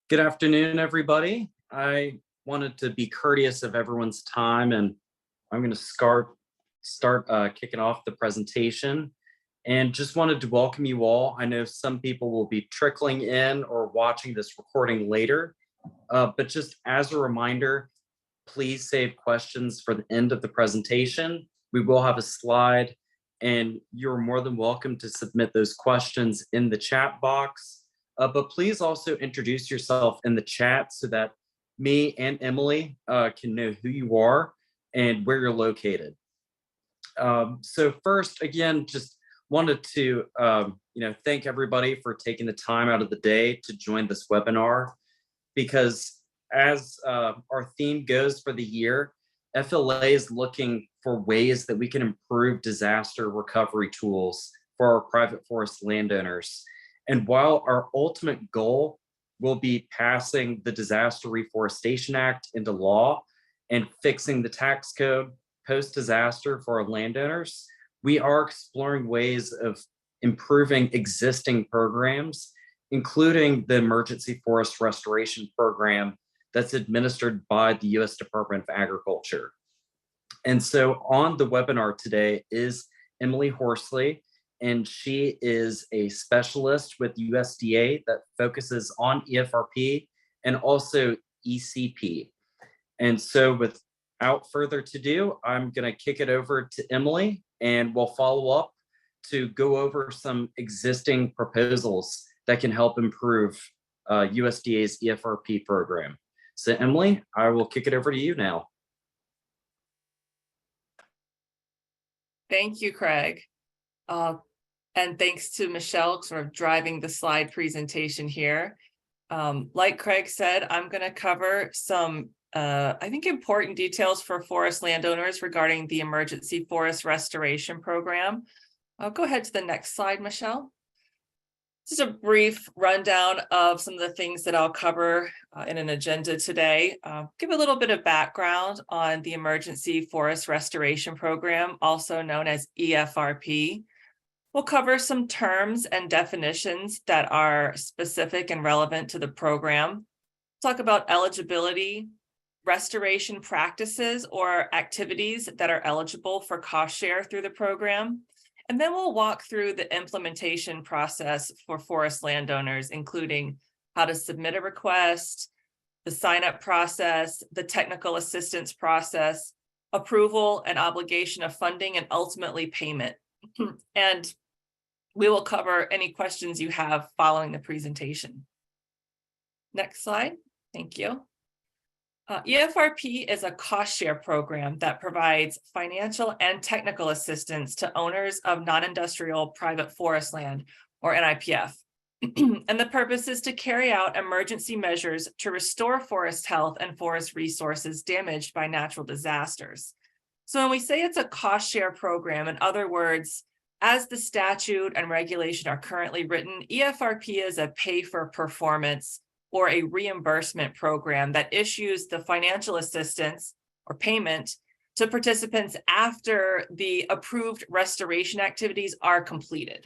Good afternoon, everybody. I wanted to be courteous of everyone's time, and I'm going to start kicking off the presentation. And just wanted to welcome you all. I know some people will be trickling in or watching this recording later, but just as a reminder, please save questions for the end of the presentation. We will have a slide and you're more than welcome to submit those questions in the chat box. But please also introduce yourself in the chat so that me and Emily can know who you are and where you're located. So first, again, just wanted to thank everybody for taking the time out of the day to join this webinar, because as our theme goes for the year, FLA is looking for ways that we can improve disaster recovery tools for our private forest landowners. And while our ultimate goal will be passing the Disaster Reforestation Act into law and fixing the tax code post-disaster for our landowners, we are exploring ways of improving existing programs, including the Emergency Forest Restoration Program that's administered by the U.S. Department of Agriculture. And so on the webinar today is Emily Horsley, and she is a specialist with USDA that focuses on EFRP and also ECP. And so without further ado, I'm going to kick it over to Emily, and we'll follow up to go over some existing proposals that can help improve USDA's EFRP program. So Emily, I will kick it over to you now. Thank you, Craig. And thanks to Michelle sort of driving the slide presentation here. Like Craig said, I'm going to cover some, I think, important details for forest landowners regarding the Emergency Forest Restoration Program. I'll go ahead to the next slide, Michelle. Just a brief rundown of some of the things that I'll cover in an agenda today. Give a little bit of background on the Emergency Forest Restoration Program, also known as EFRP. We'll cover some terms and definitions that are specific and relevant to the program. Talk about eligibility, restoration practices or activities that are eligible for cost share through the program. And then we'll walk through the implementation process for forest landowners, including how to submit a request, the sign-up process, the technical assistance process, approval and obligation of funding, and ultimately payment. And we will cover any questions you have following the presentation. Next slide. Thank you. EFRP is a cost share program that provides financial and technical assistance to owners of non-industrial private forest land, or NIPF. And the purpose is to carry out emergency measures to restore forest health and forest resources damaged by natural disasters. So when we say it's a cost share program, in other words, as the statute and regulation are currently written, EFRP is a pay for performance or a reimbursement program that issues the financial assistance or payment to participants after the approved restoration activities are completed.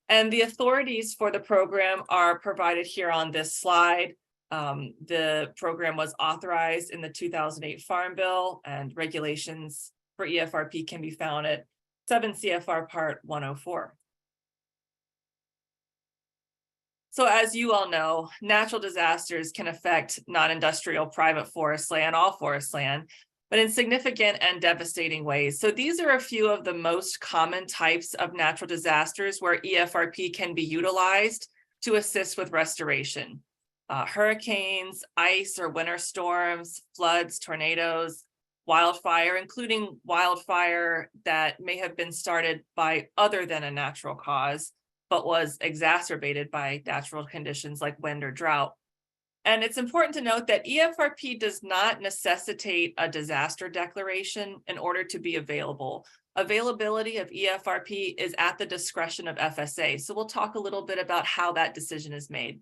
And the authorities for the program are provided here on this slide. The program was authorized in the 2008 Farm Bill, and regulations for EFRP can be found at 7 CFR Part 104. So as you all know, natural disasters can affect non-industrial private forest land, all forest land, but in significant and devastating ways. So these are a few of the most common types of natural disasters where EFRP can be utilized to assist with restoration. Hurricanes, ice or winter storms, floods, tornadoes, wildfire, including wildfire that may have been started by other than a natural cause, but was exacerbated by natural conditions like wind or drought. And it's important to note that EFRP does not necessitate a disaster declaration in order to be available. Availability of EFRP is at the discretion of FSA. So we'll talk a little bit about how that decision is made.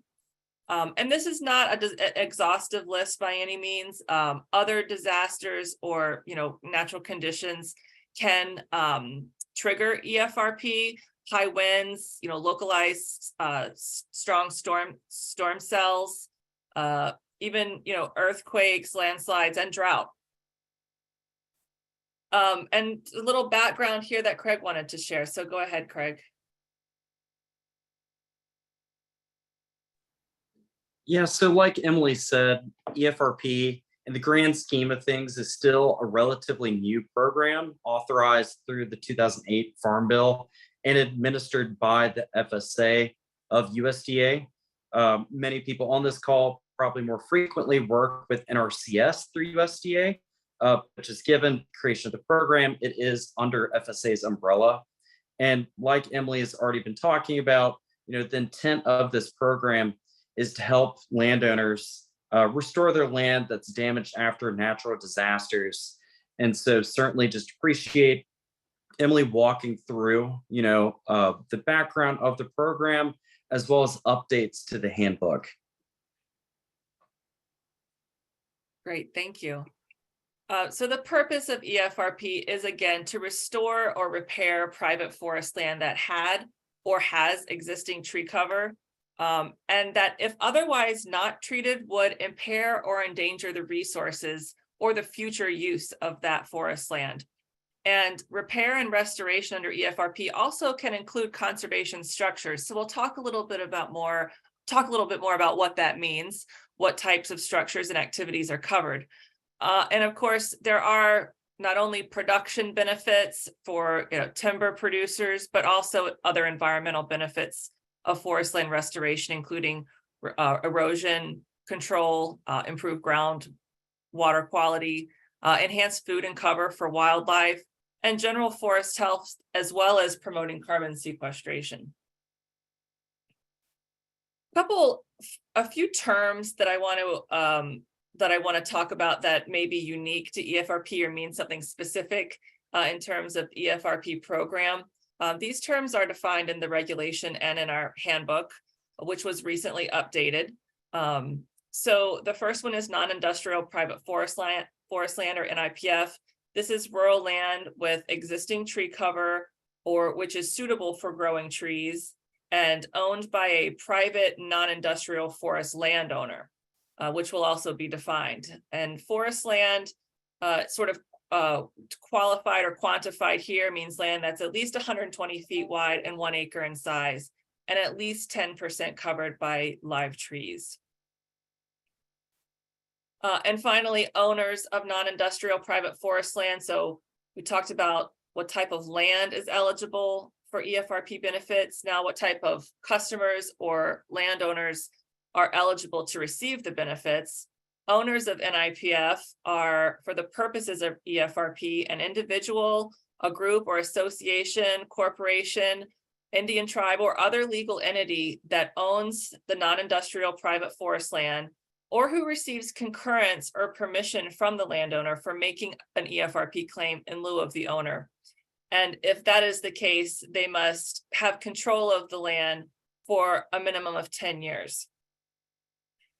And this is not an exhaustive list by any means. Other disasters or natural conditions can trigger EFRP. High winds, localized strong storm cells, even earthquakes, landslides, and drought. And a little background here that Craig wanted to share. So go ahead, Craig. Yeah, so like Emily said, EFRP in the grand scheme of things, is still a relatively new program authorized through the 2008 Farm Bill and administered by the FSA of USDA. Many people on this call probably more frequently work with NRCS through USDA, which is given creation of the program. It is under FSA's umbrella. And like Emily has already been talking about, the intent of this program is to help landowners restore their land that's damaged after natural disasters. And so certainly just appreciate Emily walking through, the background of the program, as well as updates to the handbook. Great, thank you. So the purpose of EFRP is, again, to restore or repair private forest land that had or has existing tree cover, and that if otherwise not treated would impair or endanger the resources or the future use of that forest land. And repair and restoration under EFRP also can include conservation structures. So we'll talk a little bit more about what that means, what types of structures and activities are covered. And of course, there are not only production benefits for timber producers, but also other environmental benefits of forest land restoration, including erosion control, improved ground water quality, enhanced food and cover for wildlife, and general forest health, as well as promoting carbon sequestration. A few terms that I want to talk about that may be unique to EFRP or mean something specific in terms of EFRP program. These terms are defined in the regulation and in our handbook, which was recently updated. So the first one is non-industrial private forest land or NIPF. This is rural land with existing tree cover or which is suitable for growing trees and owned by a private non-industrial forest landowner, which will also be defined. And forest land qualified or quantified here means land that's at least 120 feet wide and 1 acre in size, and at least 10% covered by live trees. And finally, owners of non-industrial private forest land. So we talked about what type of land is eligible for EFRP benefits. Now, what type of customers or landowners are eligible to receive the benefits? Owners of NIPF are, for the purposes of EFRP, an individual, a group or association, corporation, Indian tribe, or other legal entity that owns the non-industrial private forest land, or who receives concurrence or permission from the landowner for making an EFRP claim in lieu of the owner. And if that is the case, they must have control of the land for a minimum of 10 years.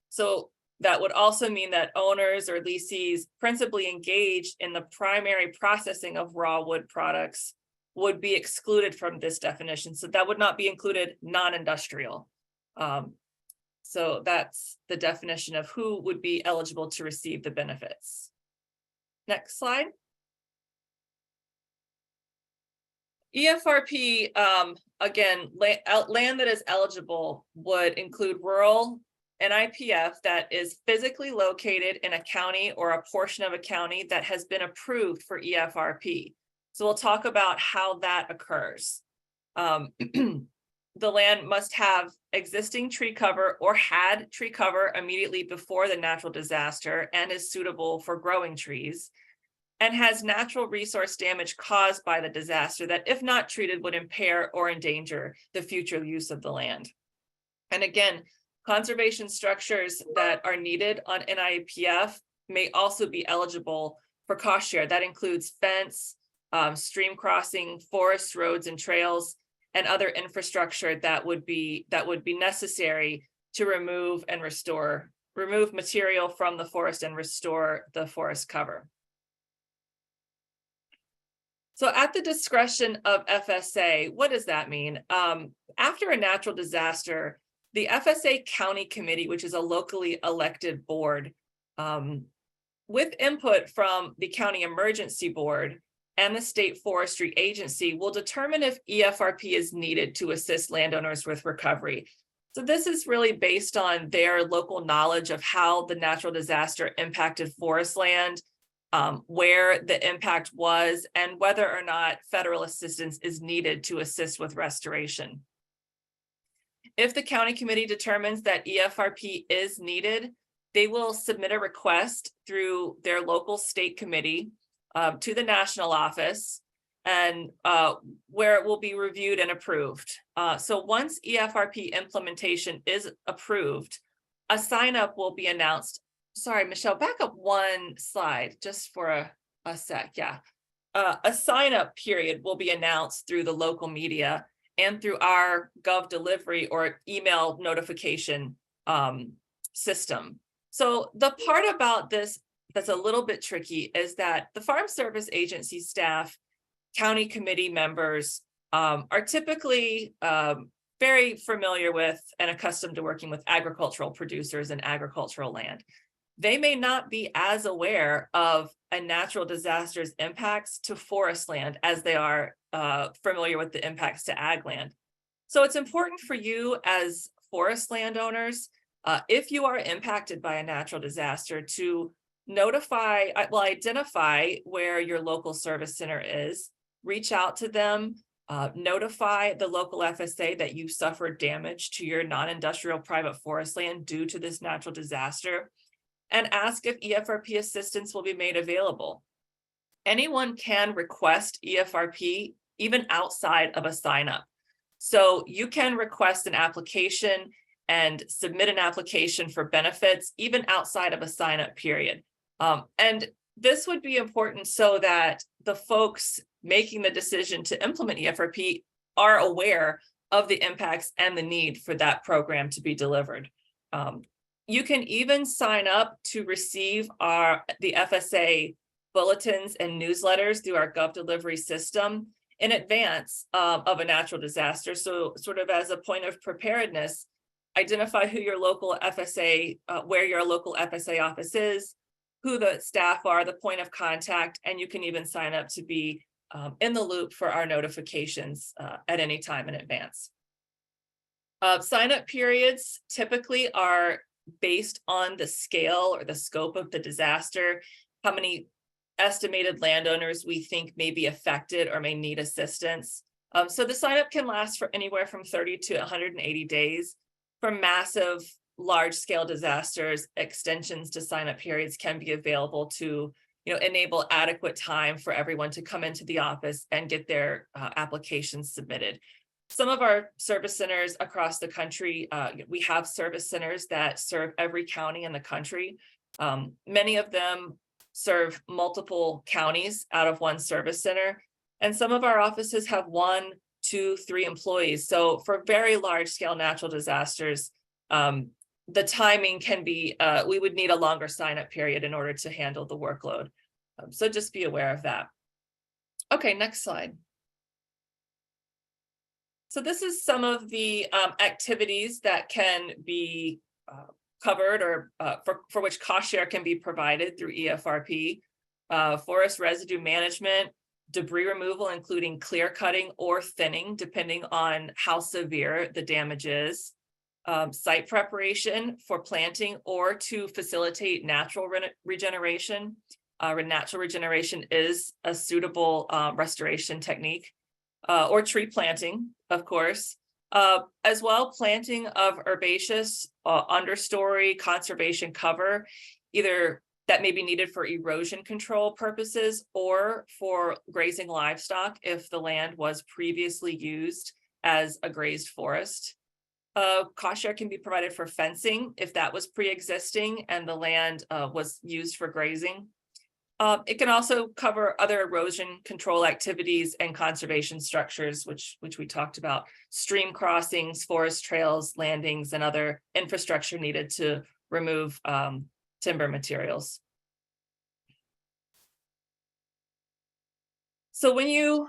So that would also mean that owners or lessees principally engaged in the primary processing of raw wood products would be excluded from this definition. So that would not be included non-industrial. So that's the definition of who would be eligible to receive the benefits. Next slide. EFRP, again, land that is eligible would include rural NIPF that is physically located in a county or a portion of a county that has been approved for EFRP. So we'll talk about how that occurs. The land must have existing tree cover or had tree cover immediately before the natural disaster and is suitable for growing trees, and has natural resource damage caused by the disaster that, if not treated, would impair or endanger the future use of the land. And again, conservation structures that are needed on NIPF may also be eligible for cost share. That includes fence, stream crossing, forest roads and trails, and other infrastructure that would be necessary to remove material from the forest and restore the forest cover. So at the discretion of FSA, what does that mean? After a natural disaster, the FSA County Committee, which is a locally elected board, with input from the County Emergency Board and the State Forestry Agency, will determine if EFRP is needed to assist landowners with recovery. So this is really based on their local knowledge of how the natural disaster impacted forest land, where the impact was, and whether or not federal assistance is needed to assist with restoration. If the county committee determines that EFRP is needed, they will submit a request through their local state committee to the national office, and where it will be reviewed and approved. So once EFRP implementation is approved, a sign up will be announced. Sorry, Michelle, back up one slide just for a sec. Yeah. A sign up period will be announced through the local media and through our Gov delivery or email notification system. So the part about this that's a little bit tricky is that the Farm Service Agency staff, county committee members are typically very familiar with and accustomed to working with agricultural producers and agricultural land. They may not be as aware of a natural disaster's impacts to forest land as they are familiar with the impacts to ag land. So it's important for you as forest landowners, if you are impacted by a natural disaster, to identify where your local service center is, reach out to them, notify the local FSA that you suffered damage to your non-industrial private forest land due to this natural disaster, and ask if EFRP assistance will be made available. Anyone can request EFRP even outside of a sign up. So you can request an application and submit an application for benefits even outside of a sign up period. And this would be important so that the folks making the decision to implement EFRP are aware of the impacts and the need for that program to be delivered. You can even sign up to receive the FSA bulletins and newsletters through our Gov delivery system in advance of a natural disaster. So sort of as a point of preparedness, identify who your local FSA, where your local FSA office is, who the staff are, the point of contact, and you can even sign up to be in the loop for our notifications at any time in advance. Sign up periods typically are based on the scale or the scope of the disaster, how many estimated landowners we think may be affected or may need assistance. So the sign up can last for anywhere from 30 to 180 days. For massive, large-scale disasters, extensions to sign-up periods can be available to, enable adequate time for everyone to come into the office and get their applications submitted. Some of our service centers across the country, we have service centers that serve every county in the country. Many of them serve multiple counties out of one service center, and some of our offices have 1, 2, 3 employees. So for very large scale natural disasters, the timing can be, we would need a longer sign up period in order to handle the workload. So just be aware of that. Okay, next slide. So this is some of the activities that can be covered or for which cost share can be provided through EFRP. Forest residue management, debris removal, including clear cutting or thinning, depending on how severe the damage is. Site preparation for planting or to facilitate natural regeneration. Natural regeneration is a suitable restoration technique, or tree planting, of course. As well, planting of herbaceous understory conservation cover, either that may be needed for erosion control purposes or for grazing livestock if the land was previously used as a grazed forest. Cost share can be provided for fencing if that was pre-existing and the land was used for grazing. It can also cover other erosion control activities and conservation structures, which we talked about: stream crossings, forest trails, landings, and other infrastructure needed to remove timber materials. So when you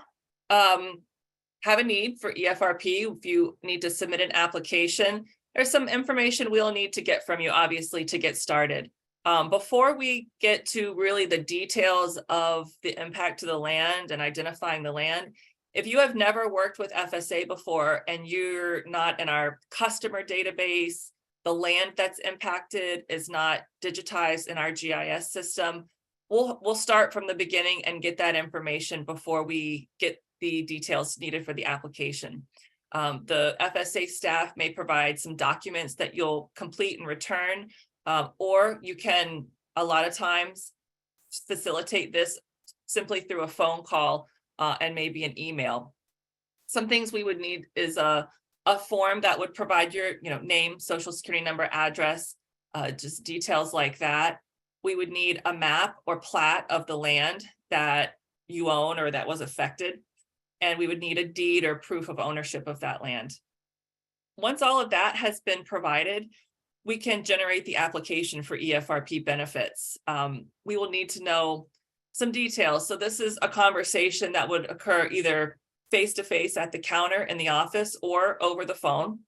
have a need for EFRP, if you need to submit an application, there's some information we'll need to get from you, obviously, to get started. Before we get to really the details of the impact to the land and identifying the land, If you have never worked with FSA before and you're not in our customer database, the land that's impacted is not digitized in our GIS system, we'll start from the beginning and get that information before we get the details needed for the application. The FSA staff may provide some documents that you'll complete and return, or you can, a lot of times, facilitate this simply through a phone call and maybe an email. Some things we would need is a form that would provide your name, social security number, address, just details like that. We would need a map or plat of the land that you own or that was affected. And we would need a deed or proof of ownership of that land. Once all of that has been provided, we can generate the application for EFRP benefits. We will need to know some details. So this is a conversation that would occur either face-to-face at the counter in the office or over the phone.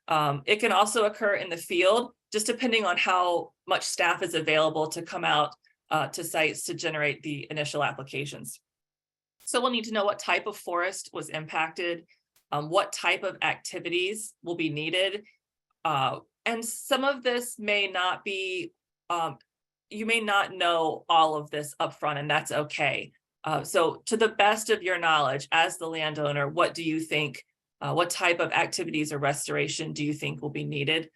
It can also occur in the field, just depending on how much staff is available to come out to sites to generate the initial applications. So we'll need to know what type of forest was impacted, what type of activities will be needed. And some of this may not be, you may not know all of this upfront, and that's okay. So to the best of your knowledge as the landowner, what do you think, what type of activities or restoration do you think will be needed?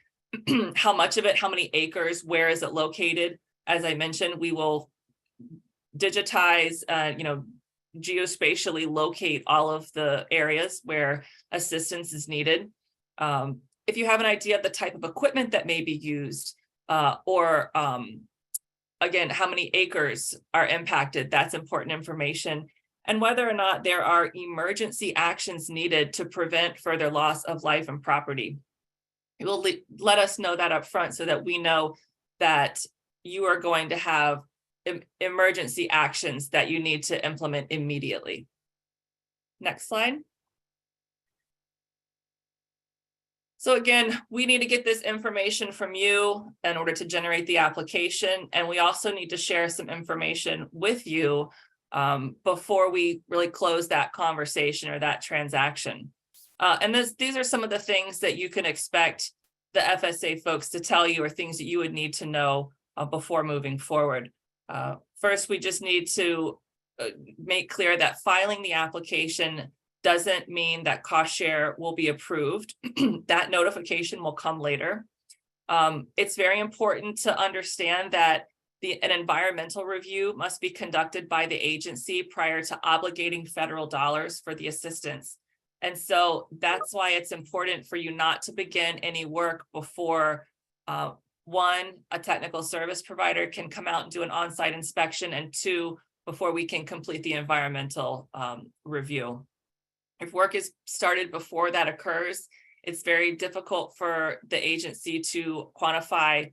How much of it, how many acres, where is it located? As I mentioned, we will digitize, geospatially locate all of the areas where assistance is needed. If you have an idea of the type of equipment that may be used, or again, how many acres are impacted, that's important information. And whether or not there are emergency actions needed to prevent further loss of life and property. It will let us know that up front so that we know that you are going to have emergency actions that you need to implement immediately. Next slide. So again, we need to get this information from you in order to generate the application. And we also need to share some information with you before we really close that conversation or that transaction. And these are some of the things that you can expect the FSA folks to tell you, or things that you would need to know before moving forward. First, we just need to make clear that filing the application doesn't mean that cost share will be approved. That notification will come later. It's very important to understand that an environmental review must be conducted by the agency prior to obligating federal dollars for the assistance. And so that's why it's important for you not to begin any work before one, a technical service provider can come out and do an on-site inspection, and two, before we can complete the environmental review. If work is started before that occurs, it's very difficult for the agency to quantify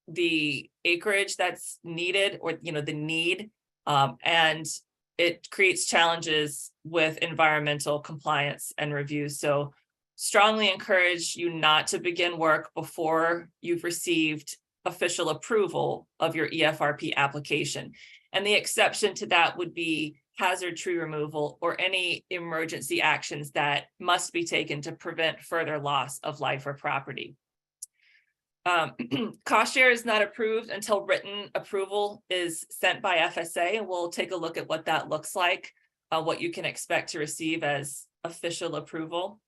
the acreage that's needed, or the need, and it creates challenges with environmental compliance and review. So strongly encourage you not to begin work before you've received official approval of your EFRP application. And the exception to that would be hazard tree removal or any emergency actions that must be taken to prevent further loss of life or property. Cost share is not approved until written approval is sent by FSA, and we'll take a look at what that looks like, what you can expect to receive as official approval.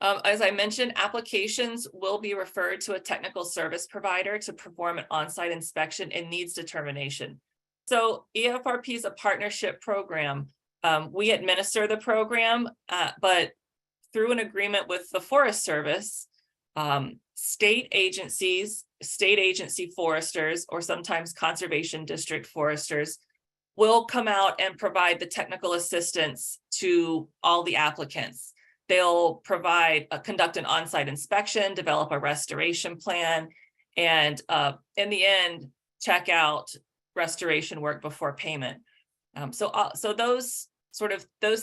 As I mentioned, applications will be referred to a technical service provider to perform an on-site inspection and needs determination. So EFRP is a partnership program. We administer the program, but through an agreement with the Forest Service, state agencies, state agency foresters, or sometimes conservation district foresters will come out and provide the technical assistance to all the applicants. They'll conduct an on-site inspection, develop a restoration plan, and in the end, check out restoration work before payment. So those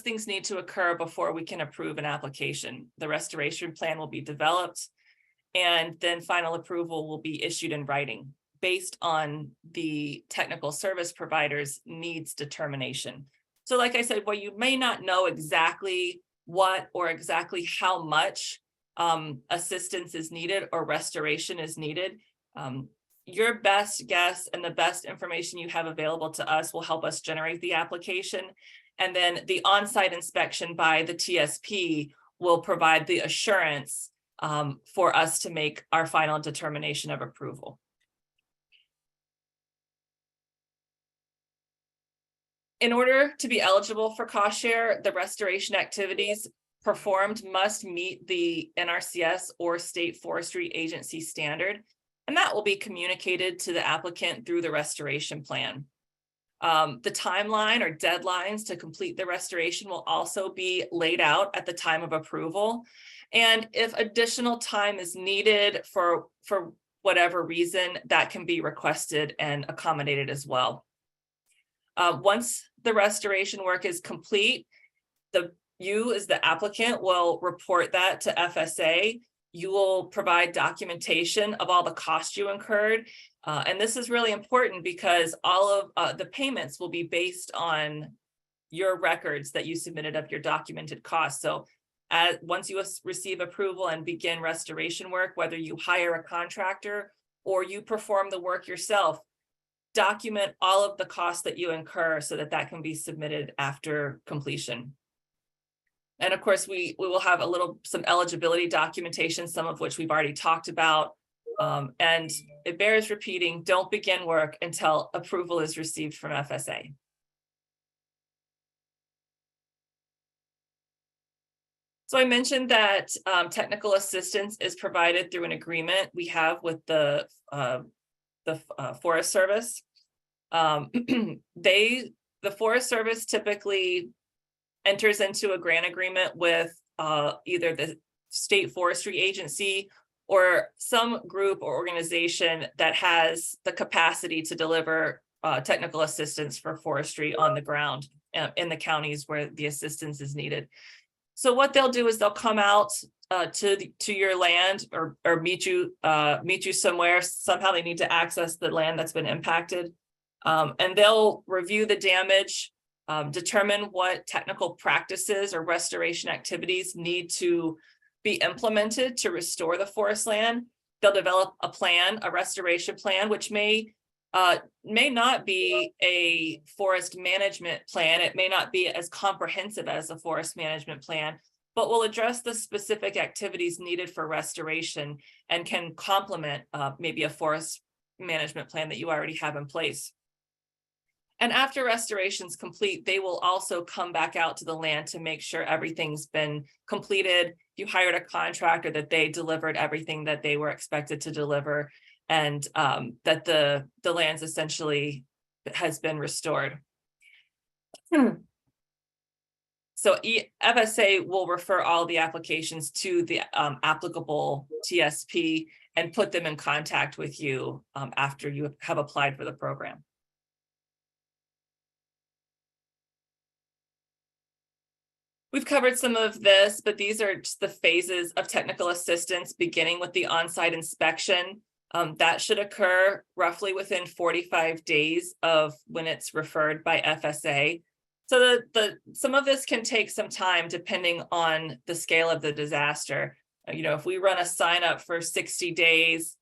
things need to occur before we can approve an application. The restoration plan will be developed, and then final approval will be issued in writing based on the technical service provider's needs determination. So like I said, while you may not know exactly what or exactly how much assistance is needed or restoration is needed, your best guess and the best information you have available to us will help us generate the application. And then the on-site inspection by the TSP will provide the assurance for us to make our final determination of approval. In order to be eligible for cost share, the restoration activities performed must meet the NRCS or State Forestry Agency standard, and that will be communicated to the applicant through the restoration plan. The timeline or deadlines to complete the restoration will also be laid out at the time of approval. And if additional time is needed for whatever reason, that can be requested and accommodated as well. Once the restoration work is complete, you as the applicant will report that to FSA. You will provide documentation of all the costs you incurred. And this is really important because all of the payments will be based on your records that you submitted of your documented costs. So once you receive approval and begin restoration work, whether you hire a contractor or you perform the work yourself, document all of the costs that you incur so that that can be submitted after completion. And of course, we will have some eligibility documentation, some of which we've already talked about. And it bears repeating, don't begin work until approval is received from FSA. So I mentioned that technical assistance is provided through an agreement we have with the Forest Service. The Forest Service typically enters into a grant agreement with either the State Forestry Agency or some group or organization that has the capacity to deliver technical assistance for forestry on the ground in the counties where the assistance is needed. So what they'll do is they'll come out to your land or meet you somewhere. Somehow they need to access the land that's been impacted, and they'll review the damage, determine what technical practices or restoration activities need to be implemented to restore the forest land. They'll develop a plan, a restoration plan, which may not be a forest management plan. It may not be as comprehensive as a forest management plan, but will address the specific activities needed for restoration and can complement maybe a forest management plan that you already have in place. And after restoration is complete, they will also come back out to the land to make sure everything's been completed. You hired a contractor, that they delivered everything that they were expected to deliver, and that the lands essentially has been restored. So FSA will refer all the applications to the applicable TSP and put them in contact with you after you have applied for the program. We've covered some of this, but these are just the phases of technical assistance, beginning with the on-site inspection. That should occur roughly within 45 days of when it's referred by FSA. So some of this can take some time depending on the scale of the disaster. If we run a sign up for 60 days,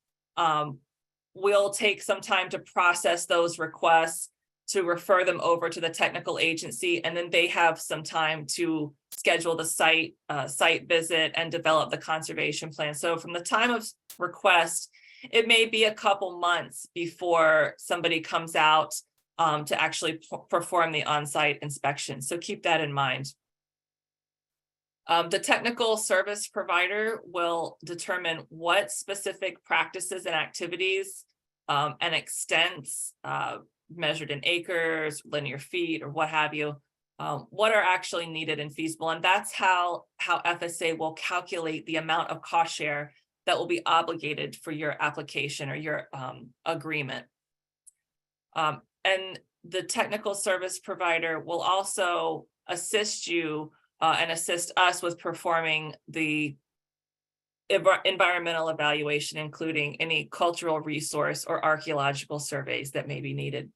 we'll take some time to process those requests, to refer them over to the technical agency, and then they have some time to schedule the site visit and develop the conservation plan. So from the time of request, it may be a couple months before somebody comes out to actually perform the on-site inspection. So keep that in mind. The technical service provider will determine what specific practices and activities and extents, measured in acres, linear feet, or what have you, what are actually needed and feasible. And that's how FSA will calculate the amount of cost share that will be obligated for your application or your agreement. And the technical service provider will also assist you and assist us with performing the environmental evaluation, including any cultural resource or archaeological surveys that may be needed.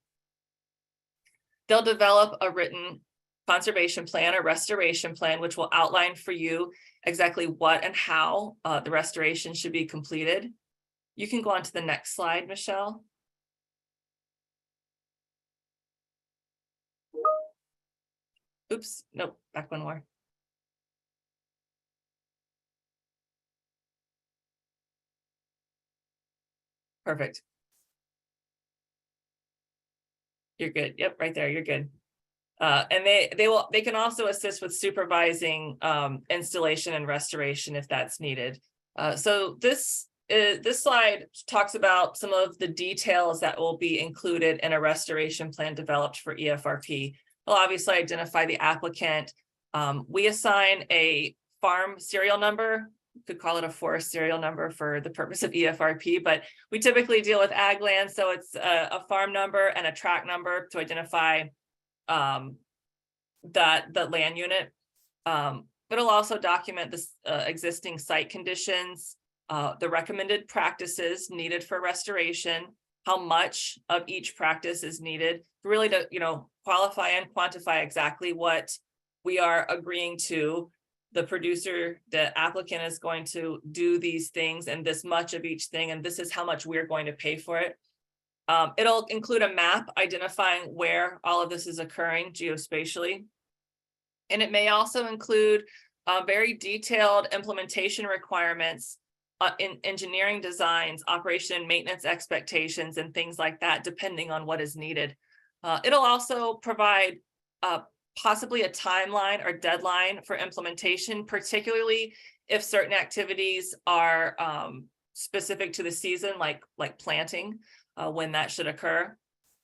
They'll develop a written conservation plan or restoration plan, which will outline for you exactly what and how the restoration should be completed. You can go on to the next slide, Michelle. Oops, nope, back one more. Perfect. You're good. Yep, right there. You're good. And they can also assist with supervising installation and restoration if that's needed. So this slide talks about some of the details that will be included in a restoration plan developed for EFRP. We'll obviously identify the applicant. We assign a farm serial number. You could call it a forest serial number for the purpose of EFRP, but we typically deal with ag land, so it's a farm number and a tract number to identify the land unit. It'll also document the existing site conditions, the recommended practices needed for restoration, how much of each practice is needed, really to qualify and quantify exactly what we are agreeing to. The producer, the applicant is going to do these things and this much of each thing, and this is how much we're going to pay for it. It'll include a map identifying where all of this is occurring geospatially. And it may also include very detailed implementation requirements in engineering designs, operation and maintenance expectations, and things like that, depending on what is needed. It'll also provide possibly a timeline or deadline for implementation, particularly if certain activities are specific to the season, like planting, when that should occur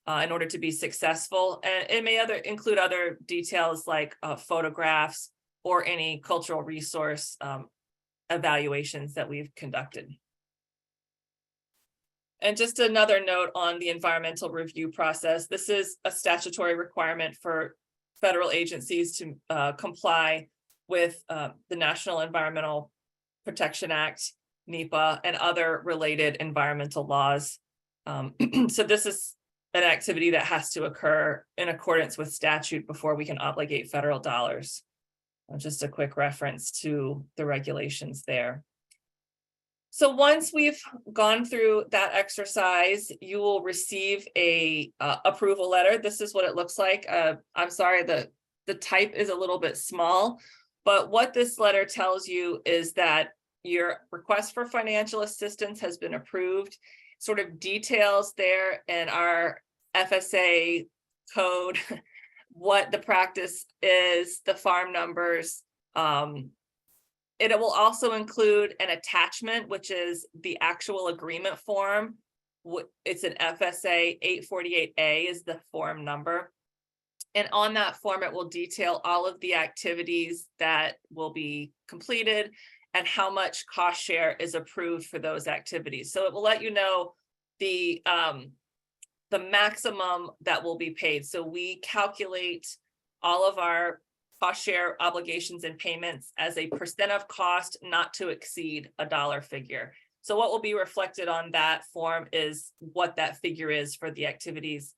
in order to be successful. And it may include other details like photographs or any cultural resource evaluations that we've conducted. And just another note on the environmental review process. This is a statutory requirement for federal agencies to comply with the National Environmental Protection Act, NEPA, and other related environmental laws. So this is an activity that has to occur in accordance with statute before we can obligate federal dollars. Just a quick reference to the regulations there. So once we've gone through that exercise, you will receive a approval letter. This is what it looks like. I'm sorry, the type is a little bit small, but what this letter tells you is that your request for financial assistance has been approved. Sort of details there in our FSA code, what the practice is, the farm numbers. It will also include an attachment, which is the actual agreement form. It's an FSA 848A is the form number. And on that form, it will detail all of the activities that will be completed and how much cost share is approved for those activities. So it will let you know the maximum that will be paid. So we calculate all of our cost share obligations and payments as a percent of cost not to exceed a dollar figure. So what will be reflected on that form is what that figure is for the activities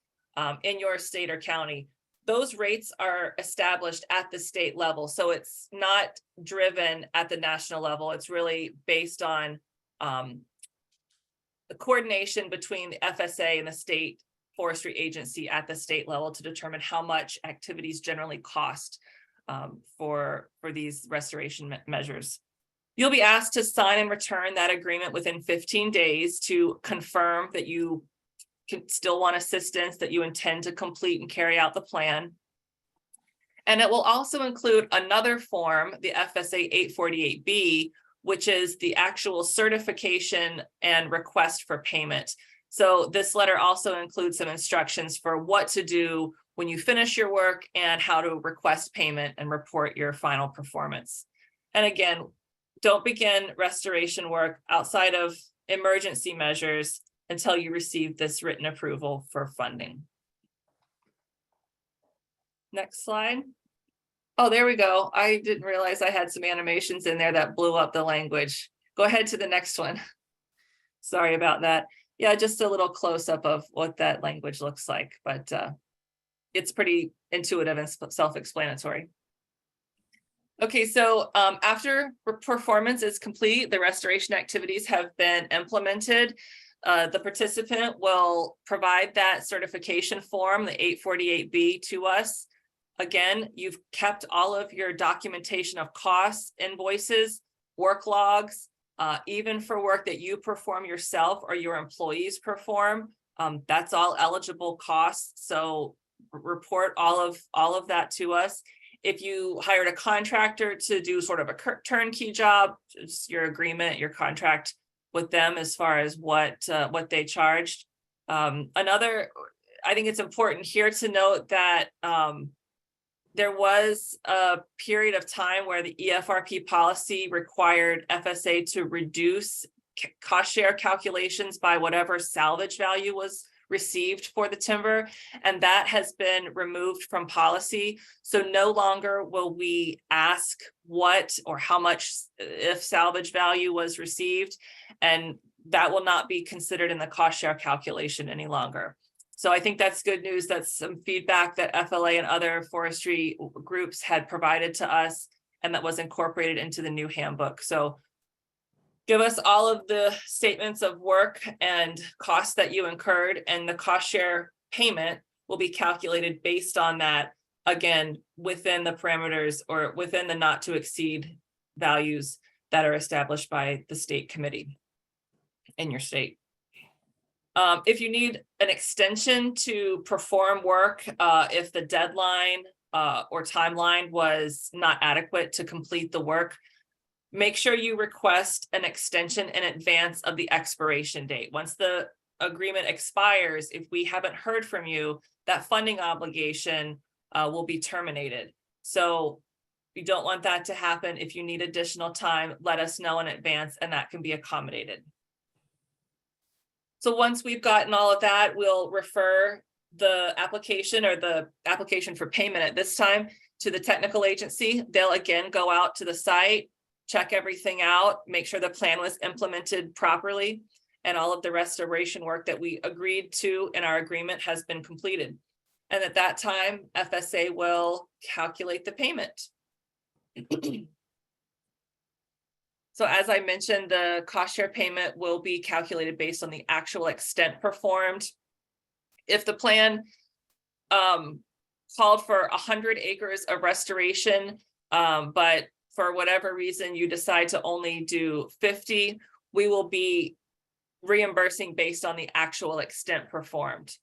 in your state or county. Those rates are established at the state level. So it's not driven at the national level. It's really based on the coordination between the FSA and the state forestry agency at the state level to determine how much activities generally cost for these restoration measures. You'll be asked to sign and return that agreement within 15 days to confirm that you can still want assistance, that you intend to complete and carry out the plan. And it will also include another form, the FSA 848B, which is the actual certification and request for payment. So this letter also includes some instructions for what to do when you finish your work and how to request payment and report your final performance. And again, don't begin restoration work outside of emergency measures until you receive this written approval for funding. Next slide. Oh, there we go. I didn't realize I had some animations in there that blew up the language. Go ahead to the next one. Sorry about that. Yeah, just a little close up of what that language looks like, but it's pretty intuitive and self-explanatory. Okay, so after performance is complete, the restoration activities have been implemented. The participant will provide that certification form, the 848B, to us. Again, you've kept all of your documentation of costs, invoices, work logs, even for work that you perform yourself or your employees perform. That's all eligible costs. So report all of that to us. If you hired a contractor to do sort of a turnkey job, it's your agreement, your contract with them as far as what they charged. I think it's important here to note that there was a period of time where the EFRP policy required FSA to reduce cost share calculations by whatever salvage value was received for the timber, and that has been removed from policy. So no longer will we ask what or how much if salvage value was received, and that will not be considered in the cost share calculation any longer. So I think that's good news. That's some feedback that FLA and other forestry groups had provided to us, and that was incorporated into the new handbook. So give us all of the statements of work and costs that you incurred, and the cost share payment will be calculated based on that, again, within the parameters or within the not to exceed values that are established by the state committee in your state. If you need an extension to perform work, if the deadline or timeline was not adequate to complete the work, make sure you request an extension in advance of the expiration date. Once the agreement expires, if we haven't heard from you, that funding obligation will be terminated. So you don't want that to happen. If you need additional time, let us know in advance, and that can be accommodated. So once we've gotten all of that, we'll refer the application or the application for payment at this time to the technical agency. They'll again go out to the site, check everything out, make sure the plan was implemented properly, and all of the restoration work that we agreed to in our agreement has been completed. And at that time, FSA will calculate the payment. So as I mentioned, the cost share payment will be calculated based on the actual extent performed. If the plan called for 100 acres of restoration, but for whatever reason you decide to only do 50, we will be reimbursing based on the actual extent performed.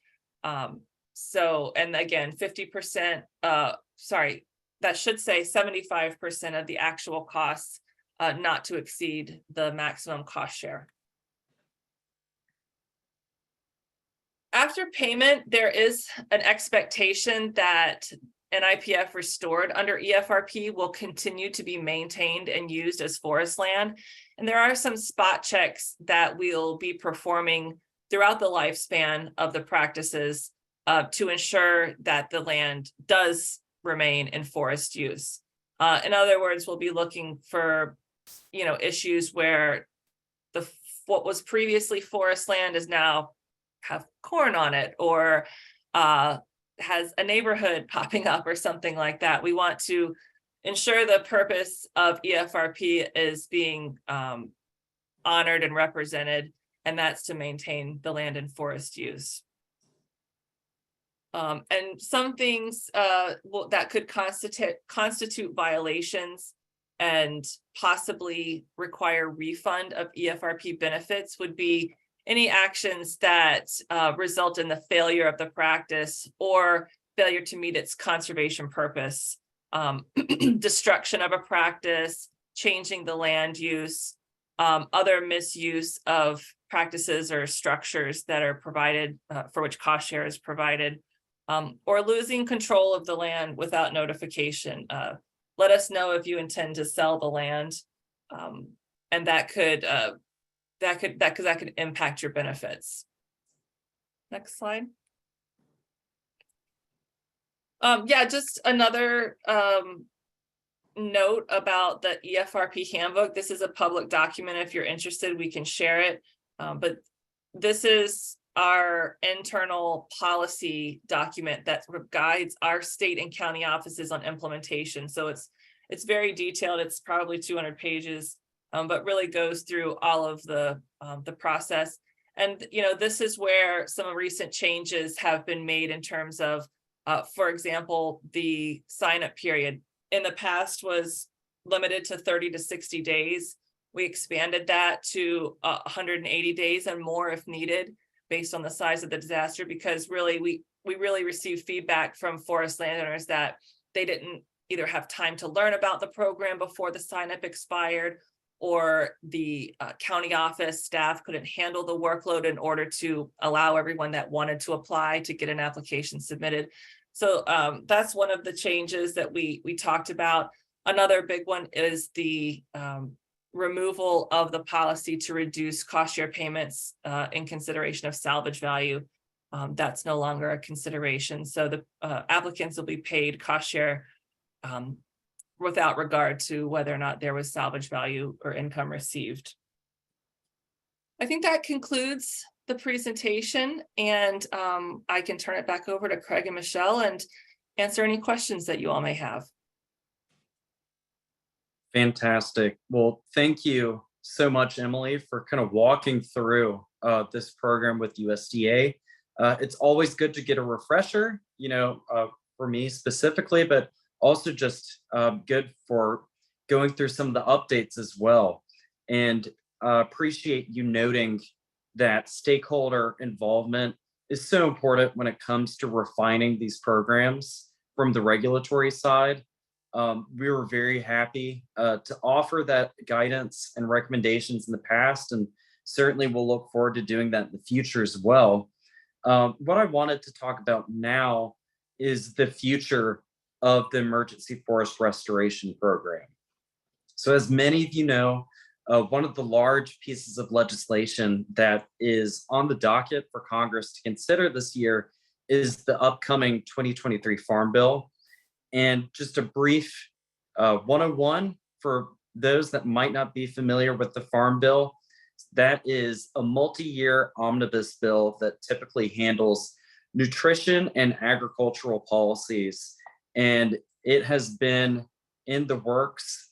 So, and again, 50%, sorry, that should say 75% of the actual costs, not to exceed the maximum cost share. After payment, there is an expectation that NIPF restored under EFRP will continue to be maintained and used as forest land. And there are some spot checks that we'll be performing throughout the lifespan of the practices to ensure that the land does remain in forest use. In other words, we'll be looking for, issues where what was previously forest land is now have corn on it, or has a neighborhood popping up or something like that. We want to ensure the purpose of EFRP is being honored and represented, and that's to maintain the land and forest use. And some things that could constitute violations and possibly require refund of EFRP benefits would be any actions that result in the failure of the practice or failure to meet its conservation purpose, destruction of a practice, changing the land use, other misuse of practices or structures that are provided for which cost share is provided, or losing control of the land without notification. Let us know if you intend to sell the land, and that could impact your benefits. Next slide. Yeah, just another note about the EFRP handbook. This is a public document. If you're interested, we can share it. But this is our internal policy document that sort of guides our state and county offices on implementation. So it's very detailed. It's probably 200 pages, but really goes through all of the process. And, you know, this is where some recent changes have been made in terms of, for example, the sign-up period in the past was limited to 30 to 60 days. We expanded that to 180 days and more if needed, based on the size of the disaster, because really we really received feedback from forest landowners that they didn't either have time to learn about the program before the sign-up expired, or the county office staff couldn't handle the workload in order to allow everyone that wanted to apply to get an application submitted. So that's one of the changes that we talked about. Another big one is the removal of the policy to reduce cost share payments in consideration of salvage value. That's no longer a consideration. So the applicants will be paid cost share without regard to whether or not there was salvage value or income received. I think that concludes the presentation, and I can turn it back over to Craig and Michelle and answer any questions that you all may have. Fantastic. Well, thank you so much, Emily, for kind of walking through this program with USDA. It's always good to get a refresher, you know, for me specifically, but also just good for going through some of the updates as well. And appreciate you noting that stakeholder involvement is so important when it comes to refining these programs from the regulatory side. We were very happy to offer that guidance and recommendations in the past, and certainly we'll look forward to doing that in the future as well. What I wanted to talk about now is the future of the Emergency Forest Restoration Program. So as many of you know, one of the large pieces of legislation that is on the docket for Congress to consider this year is the upcoming 2023 Farm Bill. And just a brief 101 for those that might not be familiar with the Farm Bill. That is a multi-year omnibus bill that typically handles nutrition and agricultural policies. And it has been in the works,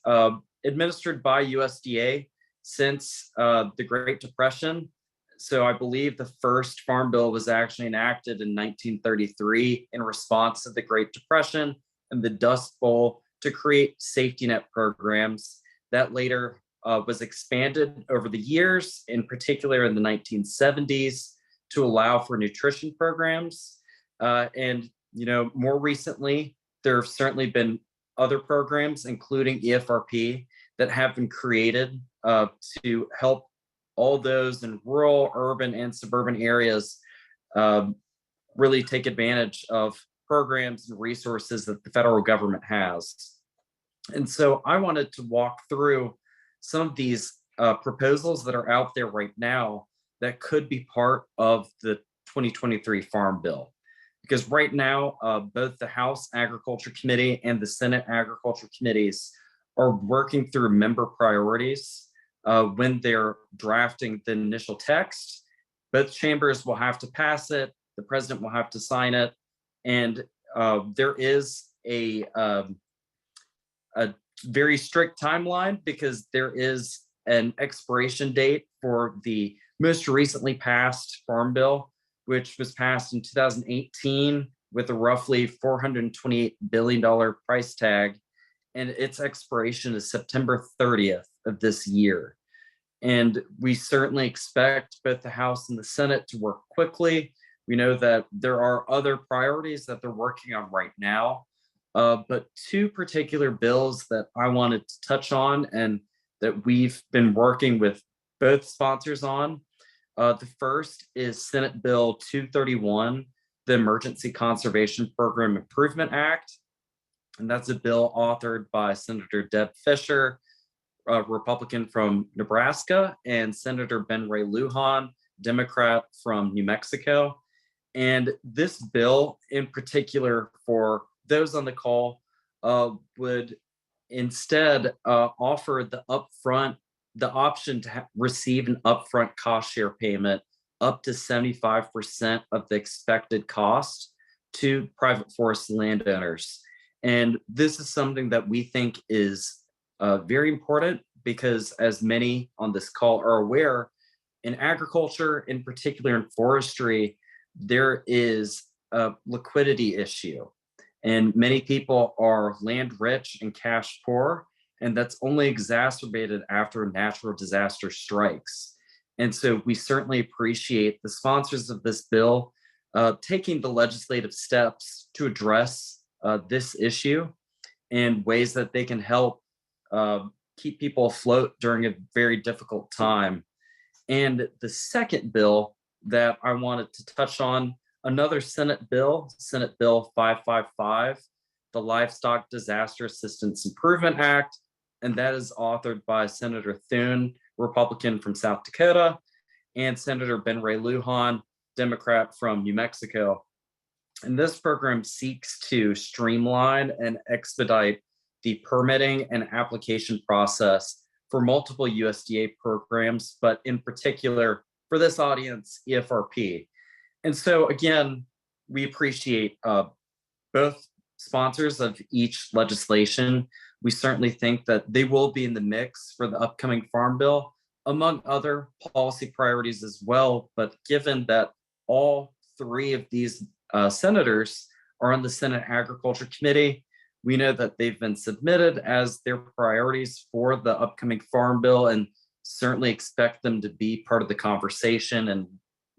administered by USDA since the Great Depression. So I believe the first Farm Bill was actually enacted in 1933 in response to the Great Depression and the Dust Bowl to create safety net programs that later was expanded over the years, in particular in the 1970s, to allow for nutrition programs. And, you know, more recently, there have certainly been other programs, including EFRP, that have been created to help all those in rural, urban, and suburban areas really take advantage of programs and resources that the federal government has. And so I wanted to walk through some of these proposals that are out there right now that could be part of the 2023 Farm Bill. Because right now, both the House Agriculture Committee and the Senate Agriculture Committees are working through member priorities when they're drafting the initial text. Both chambers will have to pass it, the president will have to sign it, and there is a very strict timeline because there is an expiration date for the most recently passed Farm Bill, which was passed in 2018 with a roughly $428 billion price tag. And its expiration is September 30th of this year. And we certainly expect both the House and the Senate to work quickly. We know that there are other priorities that they're working on right now. But two particular bills that I wanted to touch on and that we've been working with both sponsors on. The first is Senate Bill 231, the Emergency Conservation Program Improvement Act. And that's a bill authored by Senator Deb Fischer, a Republican from Nebraska, and Senator Ben Ray Lujan, Democrat from New Mexico. And this bill in particular, for those on the call, would instead offer the option to receive an upfront cost share payment up to 75% of the expected cost to private forest landowners. And this is something that we think is very important because, as many on this call are aware, in agriculture, in particular in forestry, there is a liquidity issue. And many people are land rich and cash poor, and that's only exacerbated after a natural disaster strikes. And so we certainly appreciate the sponsors of this bill taking the legislative steps to address this issue in ways that they can help keep people afloat during a very difficult time. And the second bill that I wanted to touch on, another Senate Bill 555, the Livestock Disaster Assistance Improvement Act, and that is authored by Senator Thune, Republican from South Dakota, and Senator Ben Ray Lujan, Democrat from New Mexico. And this program seeks to streamline and expedite the permitting and application process for multiple USDA programs, but in particular for this audience, EFRP. And so again, we appreciate both sponsors of each legislation. We certainly think that they will be in the mix for the upcoming Farm Bill, among other policy priorities as well. But given that all three of these senators are on the Senate Agriculture Committee, we know that they've been submitted as their priorities for the upcoming Farm Bill, and certainly expect them to be part of the conversation, and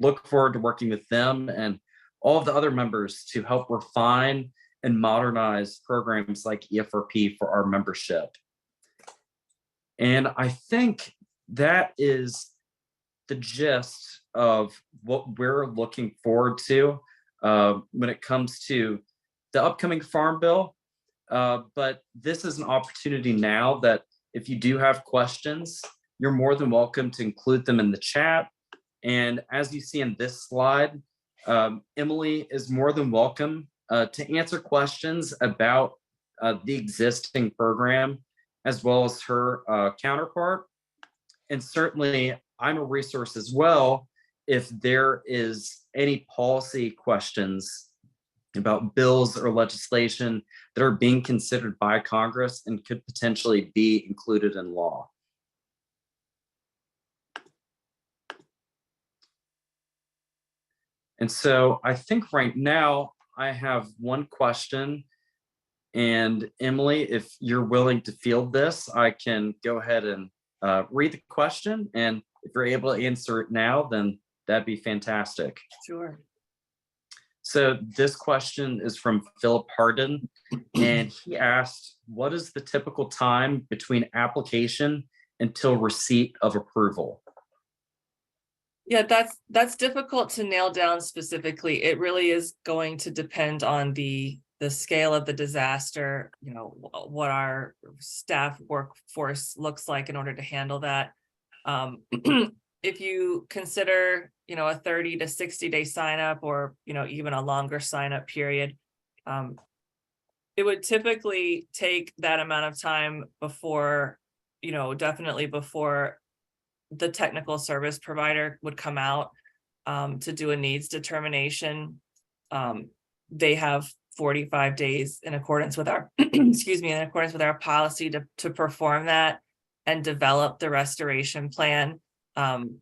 look forward to working with them and all of the other members to help refine and modernize programs like EFRP for our membership. And I think that is the gist of what we're looking forward to when it comes to the upcoming Farm Bill. But this is an opportunity now that if you do have questions, you're more than welcome to include them in the chat. And as you see in this slide, Emily is more than welcome to answer questions about the existing program, as well as her counterpart. And certainly I'm a resource as well if there is any policy questions about bills or legislation that are being considered by Congress and could potentially be included in law. And so I think right now I have one question, and Emily, if you're willing to field this, I can go ahead and read the question, and if you're able to answer it now, then that'd be fantastic. Sure. So this question is from Philip Harden, and he asked, what is the typical time between application until receipt of approval? Yeah, that's difficult to nail down specifically. It really is going to depend on the scale of the disaster, you know, what our staff workforce looks like in order to handle that. If you consider, you know, a 30 to 60 day sign up, or, you know, even a longer sign up period, it would typically take that amount of time before, you know, definitely before the technical service provider would come out to do a needs determination. They have 45 days in accordance with our excuse me, in accordance with our policy to perform that and develop the restoration plan. The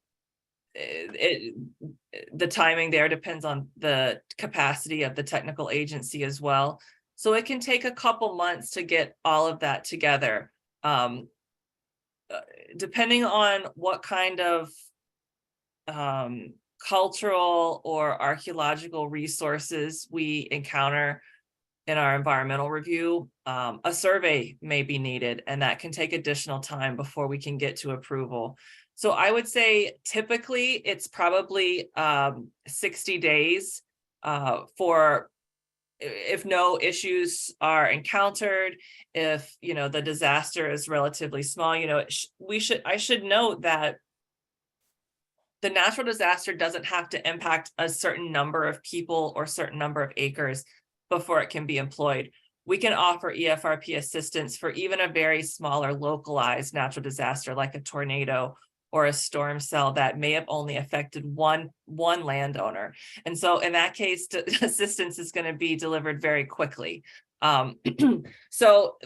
timing there depends on the capacity of the technical agency as well. So it can take a couple months to get all of that together. Depending on what kind of cultural or archaeological resources we encounter in our environmental review, a survey may be needed, and that can take additional time before we can get to approval. So I would say typically it's probably 60 days for if no issues are encountered, if, you know, the disaster is relatively small. You know, I should note that the natural disaster doesn't have to impact a certain number of people or certain number of acres before it can be employed. We can offer EFRP assistance for even a very small or localized natural disaster like a tornado or a storm cell that may have only affected one landowner. And so in that case, assistance is going to be delivered very quickly. So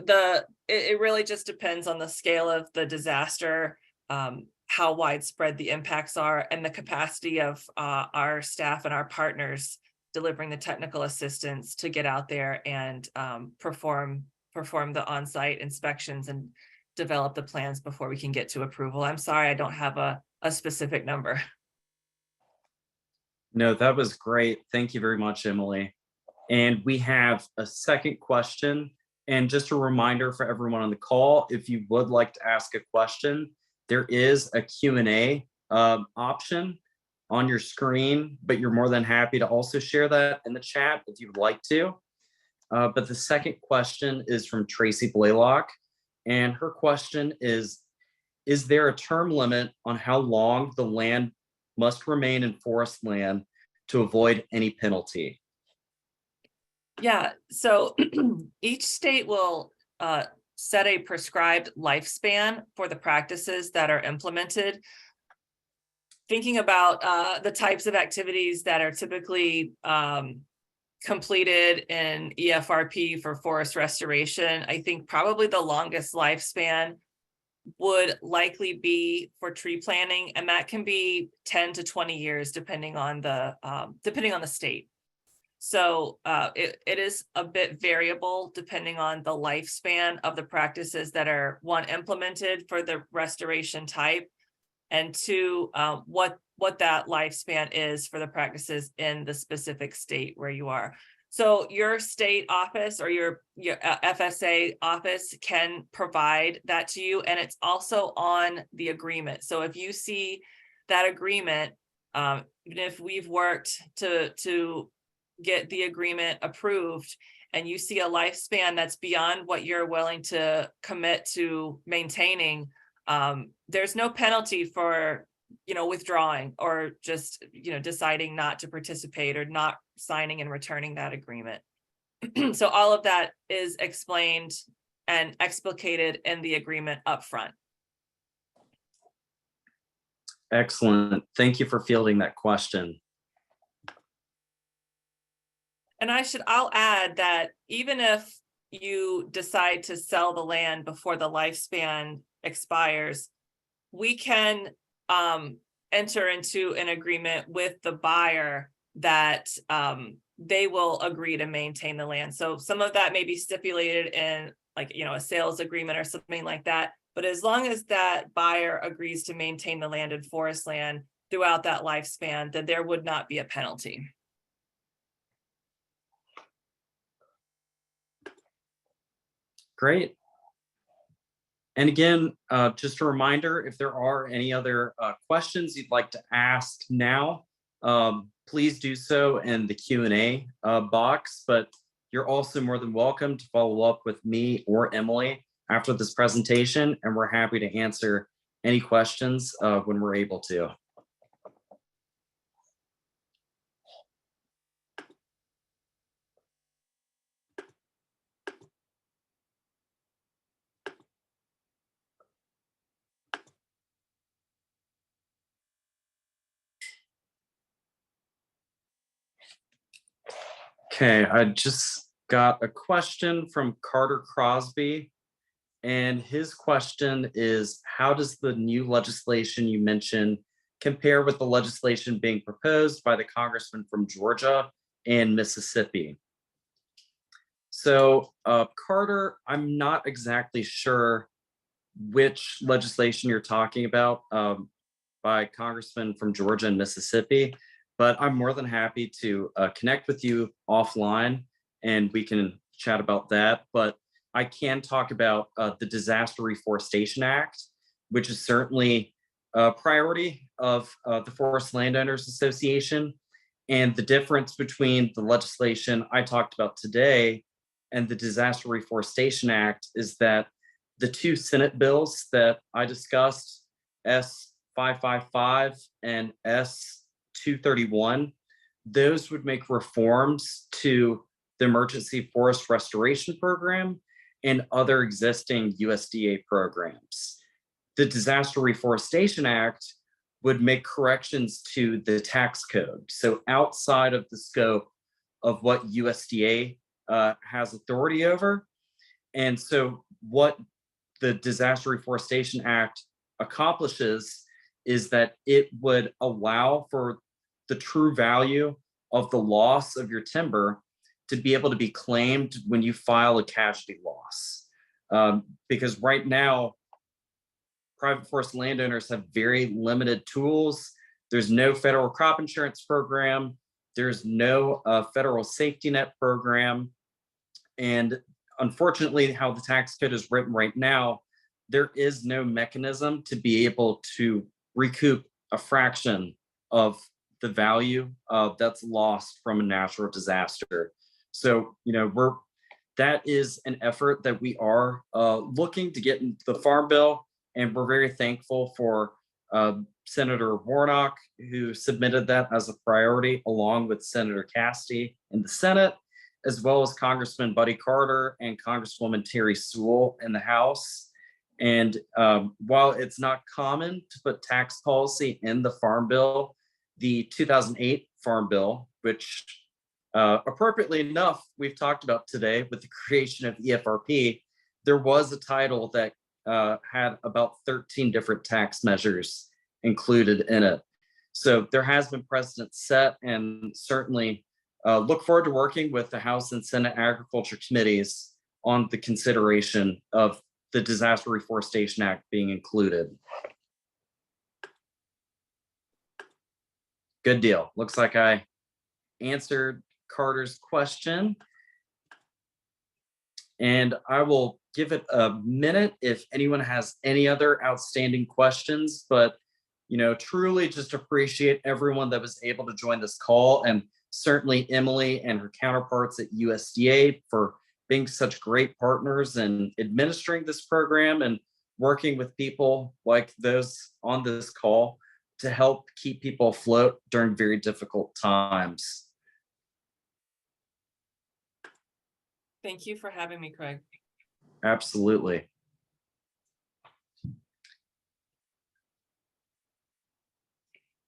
it really just depends on the scale of the disaster, how widespread the impacts are, and the capacity of our staff and our partners delivering the technical assistance to get out there and perform the on-site inspections and develop the plans before we can get to approval. I'm sorry, I don't have a specific number. No, that was great. Thank you very much, Emily. And we have a second question. And just a reminder for everyone on the call, if you would like to ask a question, there is a Q&A option on your screen, but you're more than happy to also share that in the chat if you would like to. But the second question is from Tracy Blaylock. And her question is there a term limit on how long the land must remain in forest land to avoid any penalty? Yeah, so each state will set a prescribed lifespan for the practices that are implemented. Thinking about the types of activities that are typically completed in EFRP for forest restoration, I think probably the longest lifespan would likely be for tree planting, and that can be 10 to 20 years depending on the state. So it is a bit variable depending on the lifespan of the practices that are, one, implemented for the restoration type, and two, what that lifespan is for the practices in the specific state where you are. So your state office or your FSA office can provide that to you, and it's also on the agreement. So if you see that agreement, even if we've worked to get the agreement approved, and you see a lifespan that's beyond what you're willing to commit to maintaining, there's no penalty for withdrawing or just deciding not to participate or not signing and returning that agreement. So all of that is explained and explicated in the agreement upfront. Excellent. Thank you for fielding that question. And I'll add that even if you decide to sell the land before the lifespan expires, we can enter into an agreement with the buyer that they will agree to maintain the land. So some of that may be stipulated in a sales agreement or something like that. But as long as that buyer agrees to maintain the land and forest land throughout that lifespan, then there would not be a penalty. Great. And again, just a reminder, if there are any other questions you'd like to ask now, please do so in the Q&A box, but you're also more than welcome to follow up with me or Emily after this presentation, and we're happy to answer any questions when we're able to. Okay, I just got a question from Carter Crosby, and his question is, how does the new legislation you mentioned compare with the legislation being proposed by the congressman from Georgia and Mississippi? So, Carter, I'm not exactly sure which legislation you're talking about by congressmen from Georgia and Mississippi, but I'm more than happy to connect with you offline and we can chat about that. But I can talk about the Disaster Reforestation Act, which is certainly a priority of the Forest Landowners Association. And the difference between the legislation I talked about today and the Disaster Reforestation Act is that the two Senate bills that I discussed, S555 and S231, those would make reforms to the Emergency Forest Restoration Program and other existing USDA programs. the Disaster Reforestation Act would make corrections to the tax code. So outside of the scope of what USDA has authority over. And so what the Disaster Reforestation Act accomplishes is that it would allow for the true value of the loss of your timber to be able to be claimed when you file a casualty loss. Because right now, private forest landowners have very limited tools. There's no federal crop insurance program. There's no federal safety net program. And unfortunately, how the tax code is written right now, there is no mechanism to be able to recoup a fraction of the value that's lost from a natural disaster. So, that is an effort that we are looking to get into the Farm Bill, and we're very thankful for Senator Warnock, who submitted that as a priority, along with Senator Cassidy in the Senate, as well as Congressman Buddy Carter and Congresswoman Terry Sewell in the House. And while it's not common to put tax policy in the Farm Bill, the 2008 Farm Bill, which appropriately enough, we've talked about today with the creation of EFRP, there was a title that had about 13 different tax measures included in it. So there has been precedent set, and certainly look forward to working with the House and Senate Agriculture Committees on the consideration of the Disaster Reforestation Act being included. Good deal. Looks like I answered Carter's question. And I will give it a minute if anyone has any other outstanding questions, but truly just appreciate everyone that was able to join this call, and certainly Emily and her counterparts at USDA for being such great partners in administering this program and working with people like those on this call to help keep people afloat during very difficult times. Thank you for having me, Craig. Absolutely.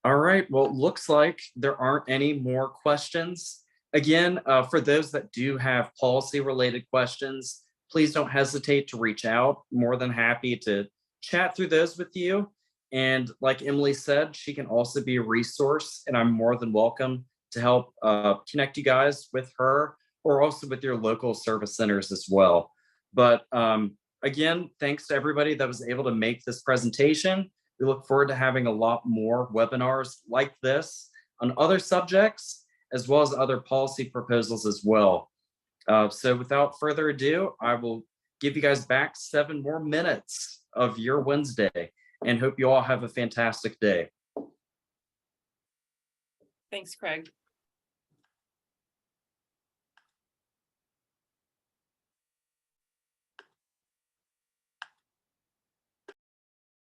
All right, well, it looks like there aren't any more questions. Again, for those that do have policy-related questions, please don't hesitate to reach out. More than happy to chat through those with you. And like Emily said, she can also be a resource, and I'm more than welcome to help connect you guys with her, or also with your local service centers as well. But again, thanks to everybody that was able to make this presentation. We look forward to having a lot more webinars like this on other subjects, as well as other policy proposals as well. So without further ado, I will give you guys back 7 more minutes of your Wednesday, and hope you all have a fantastic day. Thanks, Craig.